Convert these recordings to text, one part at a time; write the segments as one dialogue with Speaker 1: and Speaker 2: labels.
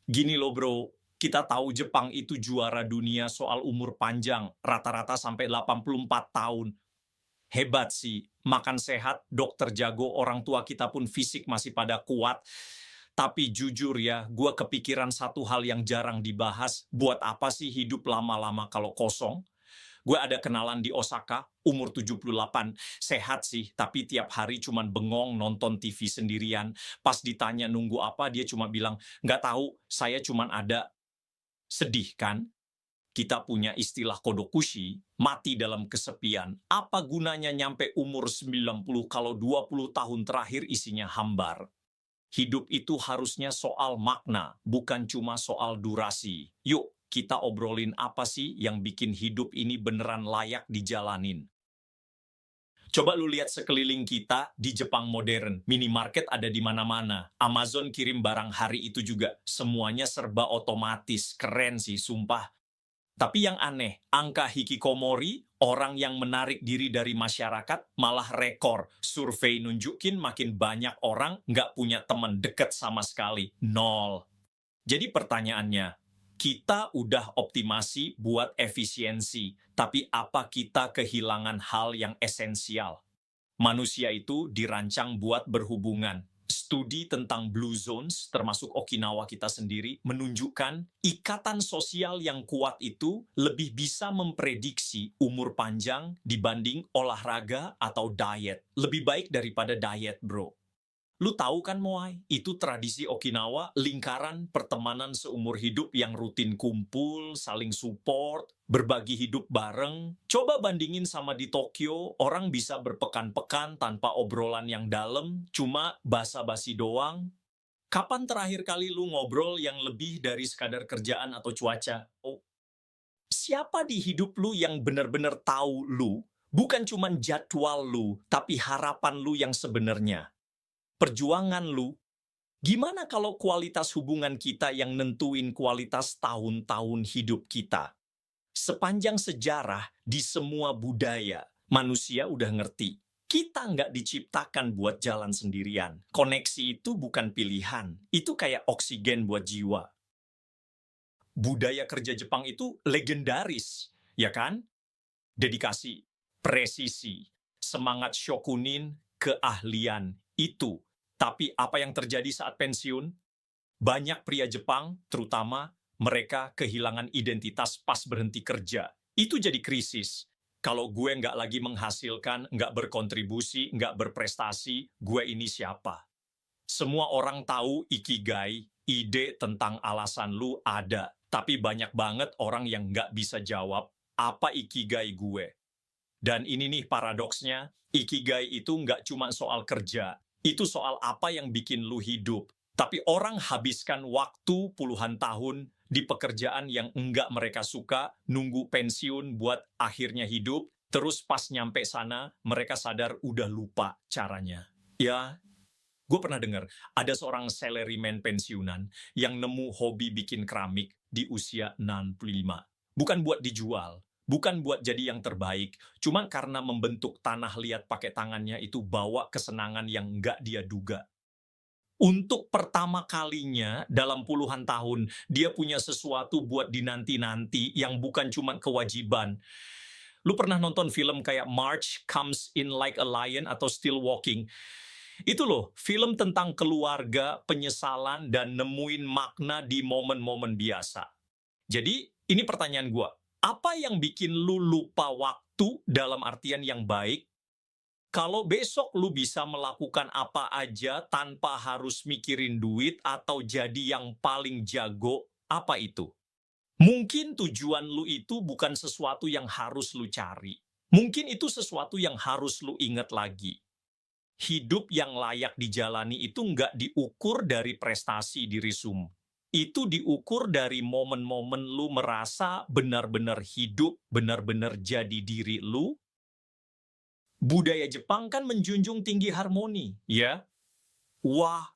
Speaker 1: Gini loh bro, kita tahu Jepang itu juara dunia soal umur panjang, rata-rata sampai 84 tahun. Hebat sih, makan sehat, dokter jago, orang tua kita pun fisik masih pada kuat. Tapi jujur ya, gue kepikiran satu hal yang jarang dibahas, buat apa sih hidup lama-lama kalau kosong? Gue ada kenalan di Osaka, umur 78, sehat sih, tapi tiap hari cuman bengong nonton TV sendirian. Pas ditanya nunggu apa, dia cuma bilang, nggak tahu, saya cuman ada. Sedih kan? Kita punya istilah kodokushi, mati dalam kesepian. Apa gunanya nyampe umur 90 kalau 20 tahun terakhir isinya hambar? Hidup itu harusnya soal makna, bukan cuma soal durasi. Yuk, kita obrolin apa sih yang bikin hidup ini beneran layak dijalanin. Coba lu lihat sekeliling kita di Jepang modern. Minimarket ada di mana-mana. Amazon kirim barang hari itu juga. Semuanya serba otomatis. Keren sih, sumpah. Tapi yang aneh, angka hikikomori, orang yang menarik diri dari masyarakat, malah rekor. Survei nunjukin makin banyak orang nggak punya teman dekat sama sekali. Nol. Jadi pertanyaannya, kita udah optimasi buat efisiensi, tapi apa kita kehilangan hal yang esensial? Manusia itu dirancang buat berhubungan. Studi tentang Blue Zones, termasuk Okinawa kita sendiri, menunjukkan ikatan sosial yang kuat itu lebih bisa memprediksi umur panjang dibanding olahraga atau diet. Lebih baik daripada diet, bro. Lu tahu kan Moai, itu tradisi Okinawa, lingkaran pertemanan seumur hidup yang rutin kumpul, saling support, berbagi hidup bareng. Coba bandingin sama di Tokyo, orang bisa berpekan-pekan tanpa obrolan yang dalam, cuma basa-basi doang. Kapan terakhir kali lu ngobrol yang lebih dari sekadar kerjaan atau cuaca? Oh, siapa di hidup lu yang benar-benar tahu lu, bukan cuma jadwal lu, tapi harapan lu yang sebenarnya? Perjuangan lu. Gimana kalau kualitas hubungan kita yang nentuin kualitas tahun-tahun hidup kita? Sepanjang sejarah, di semua budaya, manusia udah ngerti. Kita nggak diciptakan buat jalan sendirian. Koneksi itu bukan pilihan. Itu kayak oksigen buat jiwa. Budaya kerja Jepang itu legendaris, ya kan? Dedikasi, presisi, semangat shokunin, keahlian, itu. Tapi apa yang terjadi saat pensiun? Banyak pria Jepang, terutama, mereka kehilangan identitas pas berhenti kerja. Itu jadi krisis. Kalau gue nggak lagi menghasilkan, nggak berkontribusi, nggak berprestasi, gue ini siapa? Semua orang tahu ikigai, ide tentang alasan lu ada. Tapi banyak banget orang yang nggak bisa jawab, apa ikigai gue? Dan ini nih paradoksnya, ikigai itu nggak cuma soal kerja, itu soal apa yang bikin lu hidup. Tapi orang habiskan waktu puluhan tahun di pekerjaan yang enggak mereka suka, nunggu pensiun buat akhirnya hidup, terus pas nyampe sana, mereka sadar udah lupa caranya. Ya, gue pernah dengar, ada seorang salaryman pensiunan yang nemu hobi bikin keramik di usia 65. Bukan buat dijual, bukan buat jadi yang terbaik, cuma karena membentuk tanah liat pakai tangannya itu bawa kesenangan yang nggak dia duga. Untuk pertama kalinya dalam puluhan tahun, dia punya sesuatu buat dinanti-nanti yang bukan cuma kewajiban. Lu pernah nonton film kayak March Comes in Like a Lion atau Still Walking? Itu loh, film tentang keluarga, penyesalan, dan nemuin makna di momen-momen biasa. Jadi, ini pertanyaan gue. Apa yang bikin lu lupa waktu dalam artian yang baik? Kalau besok lu bisa melakukan apa aja tanpa harus mikirin duit atau jadi yang paling jago, apa itu? Mungkin tujuan lu itu bukan sesuatu yang harus lu cari. Mungkin itu sesuatu yang harus lu ingat lagi. Hidup yang layak dijalani itu nggak diukur dari prestasi di resume. Itu diukur dari momen-momen lu merasa benar-benar hidup, benar-benar jadi diri lu. Budaya Jepang kan menjunjung tinggi harmoni, ya. Wah,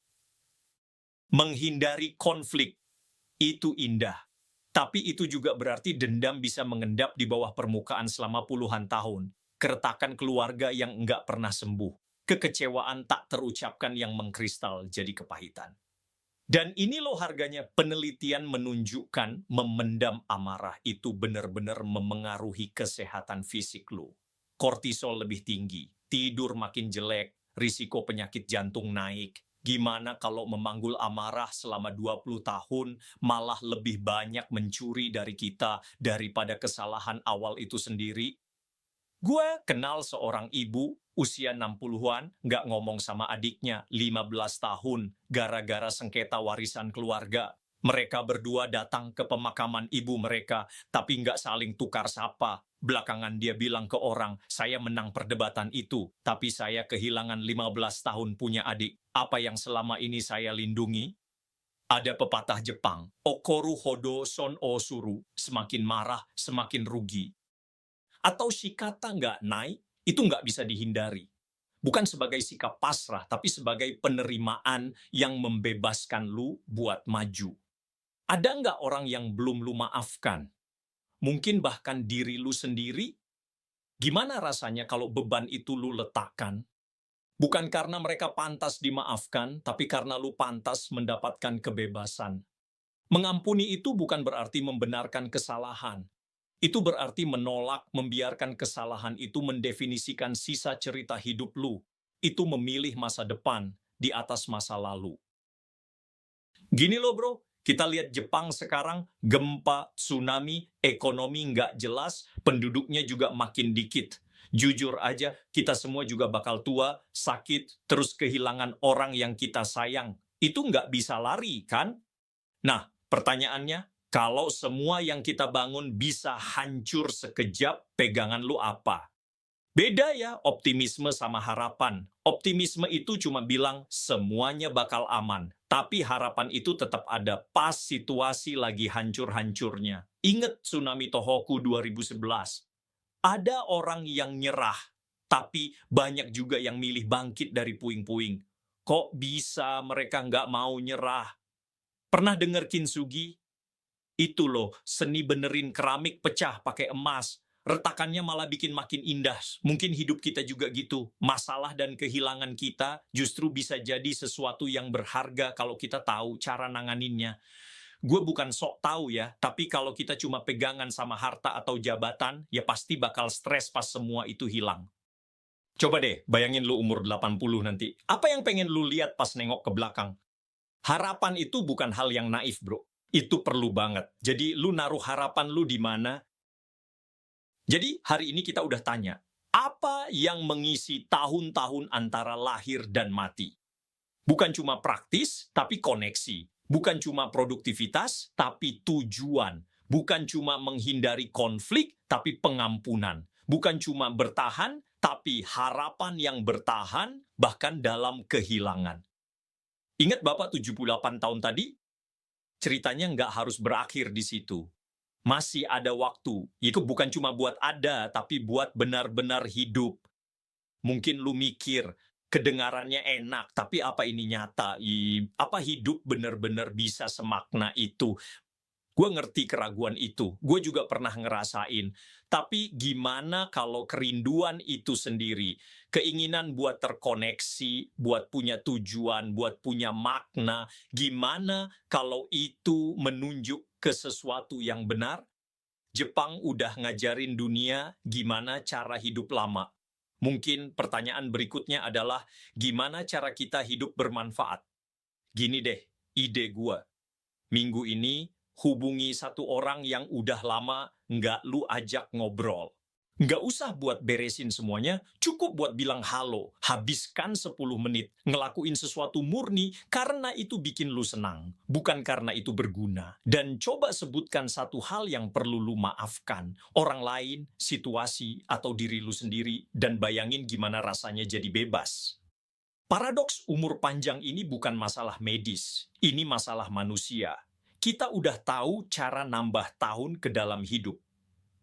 Speaker 1: menghindari konflik, itu indah. Tapi itu juga berarti dendam bisa mengendap di bawah permukaan selama puluhan tahun. Keretakan keluarga yang nggak pernah sembuh. Kekecewaan tak terucapkan yang mengkristal jadi kepahitan. Dan ini loh harganya, penelitian menunjukkan memendam amarah itu benar-benar memengaruhi kesehatan fisik lo. Kortisol lebih tinggi, tidur makin jelek, risiko penyakit jantung naik. Gimana kalau memanggul amarah selama 20 tahun malah lebih banyak mencuri dari kita daripada kesalahan awal itu sendiri? Gue kenal seorang ibu usia 60-an nggak ngomong sama adiknya 15 tahun gara-gara sengketa warisan keluarga. Mereka berdua datang ke pemakaman ibu mereka, tapi nggak saling tukar sapa. Belakangan dia bilang ke orang, saya menang perdebatan itu, tapi saya kehilangan 15 tahun punya adik. Apa yang selama ini saya lindungi? Ada pepatah Jepang, Okoru hodo son o suru, semakin marah, semakin rugi. Atau shikata nggak naik, itu nggak bisa dihindari. Bukan sebagai sikap pasrah, tapi sebagai penerimaan yang membebaskan lu buat maju. Ada nggak orang yang belum lu maafkan? Mungkin bahkan diri lu sendiri? Gimana rasanya kalau beban itu lu letakkan? Bukan karena mereka pantas dimaafkan, tapi karena lu pantas mendapatkan kebebasan. Mengampuni itu bukan berarti membenarkan kesalahan. Itu berarti menolak, membiarkan kesalahan itu mendefinisikan sisa cerita hidup lu. Itu memilih masa depan di atas masa lalu. Gini loh bro, kita lihat Jepang sekarang, gempa, tsunami, ekonomi nggak jelas, penduduknya juga makin dikit. Jujur aja, kita semua juga bakal tua, sakit, terus kehilangan orang yang kita sayang. Itu nggak bisa lari, kan? Nah, pertanyaannya, kalau semua yang kita bangun bisa hancur sekejap, pegangan lu apa? Beda ya optimisme sama harapan. Optimisme itu cuma bilang semuanya bakal aman. Tapi harapan itu tetap ada pas situasi lagi hancur-hancurnya. Ingat tsunami Tohoku 2011. Ada orang yang nyerah, tapi banyak juga yang milih bangkit dari puing-puing. Kok bisa mereka nggak mau nyerah? Pernah denger kintsugi? Itu loh, seni benerin keramik pecah pakai emas. Retakannya malah bikin makin indah. Mungkin hidup kita juga gitu. Masalah dan kehilangan kita justru bisa jadi sesuatu yang berharga kalau kita tahu cara nanganinnya. Gue bukan sok tahu ya, tapi kalau kita cuma pegangan sama harta atau jabatan, ya pasti bakal stres pas semua itu hilang. Coba deh, bayangin lu umur 80 nanti. Apa yang pengen lu lihat pas nengok ke belakang? Harapan itu bukan hal yang naif, bro. Itu perlu banget. Jadi, lu naruh harapan lu di mana? Jadi, hari ini kita udah tanya, apa yang mengisi tahun-tahun antara lahir dan mati? Bukan cuma praktis, tapi koneksi. Bukan cuma produktivitas, tapi tujuan. Bukan cuma menghindari konflik, tapi pengampunan. Bukan cuma bertahan, tapi harapan yang bertahan, bahkan dalam kehilangan. Ingat Bapak 78 tahun tadi? Ceritanya nggak harus berakhir di situ. Masih ada waktu. Itu bukan cuma buat ada, tapi buat benar-benar hidup. Mungkin lu mikir, kedengarannya enak, tapi apa ini nyata? Apa hidup benar-benar bisa semakna itu? Gue ngerti keraguan itu. Gue juga pernah ngerasain. Tapi gimana kalau kerinduan itu sendiri? Keinginan buat terkoneksi, buat punya tujuan, buat punya makna. Gimana kalau itu menunjuk ke sesuatu yang benar? Jepang udah ngajarin dunia gimana cara hidup lama. Mungkin pertanyaan berikutnya adalah gimana cara kita hidup bermanfaat? Gini deh, ide gue. Minggu ini, hubungi satu orang yang udah lama nggak lu ajak ngobrol. Nggak usah buat beresin semuanya, cukup buat bilang halo. Habiskan 10 menit, ngelakuin sesuatu murni karena itu bikin lu senang, bukan karena itu berguna. Dan coba sebutkan satu hal yang perlu lu maafkan. Orang lain, situasi, atau diri lu sendiri, dan bayangin gimana rasanya jadi bebas. Paradoks umur panjang ini bukan masalah medis, ini masalah manusia. Kita udah tahu cara nambah tahun ke dalam hidup.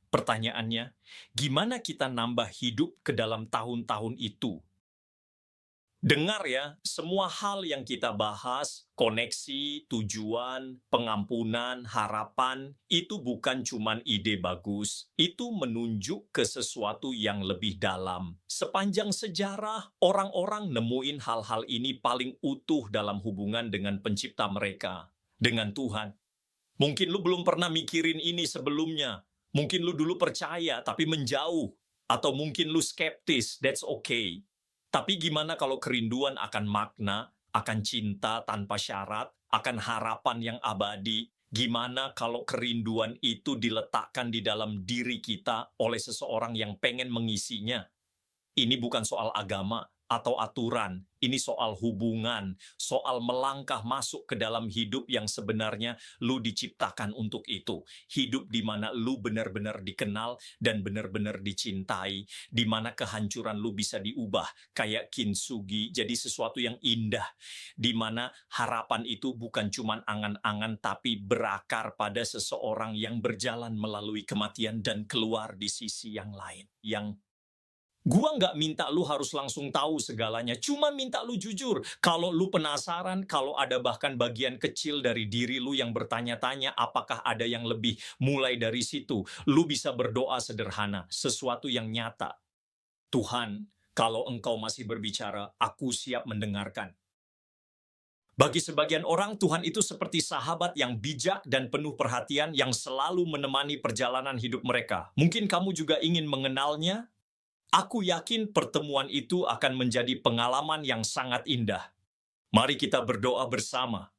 Speaker 1: Pertanyaannya, gimana kita nambah hidup ke dalam tahun-tahun itu? Dengar ya, semua hal yang kita bahas, koneksi, tujuan, pengampunan, harapan, itu bukan cuman ide bagus. Itu menunjuk ke sesuatu yang lebih dalam. Sepanjang sejarah, orang-orang nemuin hal-hal ini paling utuh dalam hubungan dengan pencipta mereka, dengan Tuhan. Mungkin lu belum pernah mikirin ini sebelumnya. Mungkin lu dulu percaya, tapi menjauh. Atau mungkin lu skeptis, that's okay. Tapi gimana kalau kerinduan akan makna, akan cinta tanpa syarat, akan harapan yang abadi? Gimana kalau kerinduan itu diletakkan di dalam diri kita oleh seseorang yang pengen mengisinya? Ini bukan soal agama atau aturan, ini soal hubungan, soal melangkah masuk ke dalam hidup yang sebenarnya lu diciptakan untuk itu. Hidup di mana lu benar-benar dikenal dan benar-benar dicintai, di mana kehancuran lu bisa diubah kayak kintsugi jadi sesuatu yang indah, di mana harapan itu bukan cuman angan-angan tapi berakar pada seseorang yang berjalan melalui kematian dan keluar di sisi yang lain, yang gua nggak minta lu harus langsung tahu segalanya, cuma minta lu jujur. Kalau lu penasaran, kalau ada bahkan bagian kecil dari diri lu yang bertanya-tanya apakah ada yang lebih, mulai dari situ, lu bisa berdoa sederhana, sesuatu yang nyata. Tuhan, kalau Engkau masih berbicara, aku siap mendengarkan. Bagi sebagian orang, Tuhan itu seperti sahabat yang bijak dan penuh perhatian yang selalu menemani perjalanan hidup mereka. Mungkin kamu juga ingin mengenalnya. Aku yakin pertemuan itu akan menjadi pengalaman yang sangat indah. Mari kita berdoa bersama.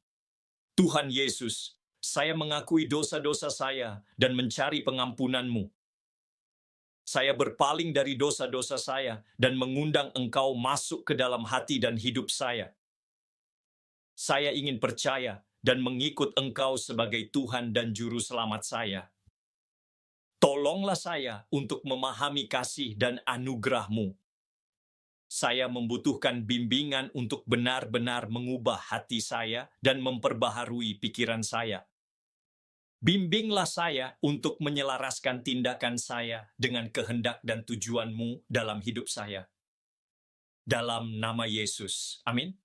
Speaker 1: Tuhan Yesus, saya mengakui dosa-dosa saya dan mencari pengampunan-Mu. Saya berpaling dari dosa-dosa saya dan mengundang Engkau masuk ke dalam hati dan hidup saya. Saya ingin percaya dan mengikut Engkau sebagai Tuhan dan Juru Selamat saya. Tolonglah saya untuk memahami kasih dan anugerah-Mu. Saya membutuhkan bimbingan untuk benar-benar mengubah hati saya dan memperbaharui pikiran saya. Bimbinglah saya untuk menyelaraskan tindakan saya dengan kehendak dan tujuan-Mu dalam hidup saya. Dalam nama Yesus. Amin.